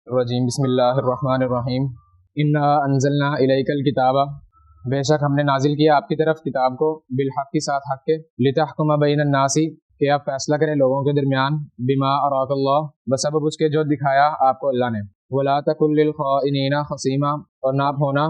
الرجیم بسم اللہ الرحمن الرحیم انا انزلنا الیک الکتاب، بے شک ہم نے نازل کیا آپ کی طرف کتاب کو، بالحق کے ساتھ حق کے، لتحکم بین الناس کہ آپ فیصلہ کریں لوگوں کے درمیان، بما اراک اللہ بسبب اس کے جو دکھایا آپ کو اللہ نے، ولا تکن للخائنین خصیما اور نہ ہونا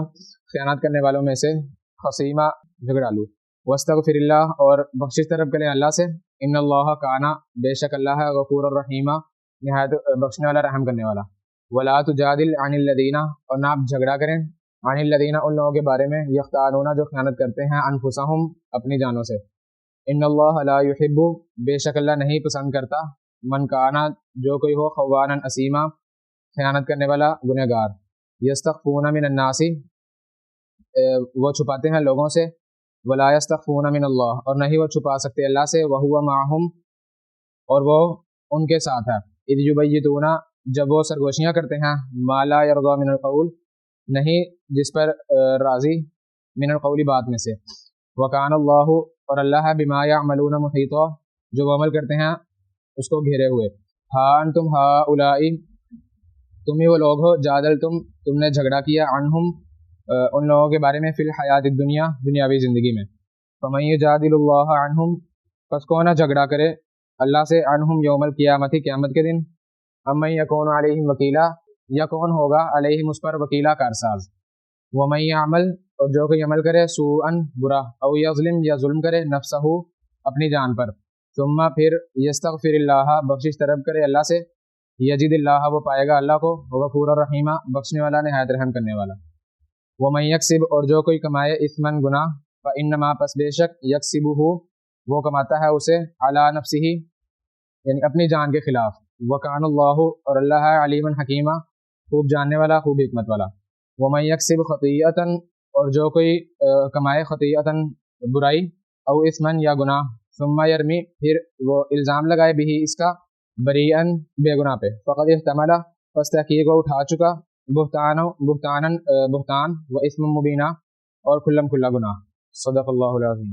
خیانت کرنے والوں میں سے خصیما جھگڑالو، واستغفر اللہ اور بخشش طلب کریں اللہ سے، ان اللہ کانا بے شک اللہ ہے غفور الرحیم نہایت بخشنے والا رحم کرنے والا، ولا تجادل عن الذین اور نہ آپ جھگڑا کریں عن الذین ان لوگوں کے بارے میں یختانون جو خیانت کرتے ہیں انفسہم اپنی جانوں سے، ان اللہ لا یحب بے شک اللہ نہیں پسند کرتا من کانا جو کوئی ہو خوانا اسیما خیانت کرنے والا گنہگار، یستخفون من الناس وہ چھپاتے ہیں لوگوں سے، ولا یستخفون من اللہ اور نہیں وہ چھپا سکتے اللہ سے، وہو معہم اور وہ ان کے ساتھ ہے، اذ یبیتون جب وہ سرگوشیاں کرتے ہیں، ما لا یرضی من القول نہیں جس پر راضی من القول بات میں سے، وکان اللہ اور اللہ ہے بما یعملون محیطا جو وہ عمل کرتے ہیں اس کو گھیرے ہوئے، ہا انتم ہؤلاء تم ہی وہ لوگ ہو، تم نے جھگڑا کیا عنہم ان لوگوں کے بارے میں فی الحیات الدنیا دنیاوی زندگی میں، فمن یجادل اللہ عنہم پس کون نہ جھگڑا کرے اللہ سے عنہم یوم القیامت قیامت کے دن، امن یکون علیہم وکیلا یا کون ہوگا علیہم اس پر وکیلا کارساز، ومن یعمل اور جو کوئی عمل کرے سوءا برا او یظلم یا ظلم کرے نفسہ اپنی جان پر، ثم پھر یستغفر اللہ بخشش طلب کرے اللہ سے، یجد اللہ وہ پائے گا اللہ کو، غفور الرحیم بخشنے والا نہایت رحم کرنے والا، ومن یکسب اور جو کوئی کمائے اثما گناہ، فانما پس بے شک یکسبہ وہ کماتا ہے اسے علی نفسہ یعنی اپنی جان کے خلاف، وکان اللہ اور اللہ ہے علیما حکیما خوب جاننے والا خوب حکمت والا، ومن یکسب خطیئۃ اور جو کوئی کمائے خطیئۃ برائی او اثما یا گناہ، ثم یرمی پھر وہ الزام لگائے بھی اس کا بریئا بے گناہ پہ، فقد احتمل پس تحقیق وہ اٹھا چکا بہتان و اثم مبینہ اور کھلم کھلا گناہ، صدق اللہ العظیم۔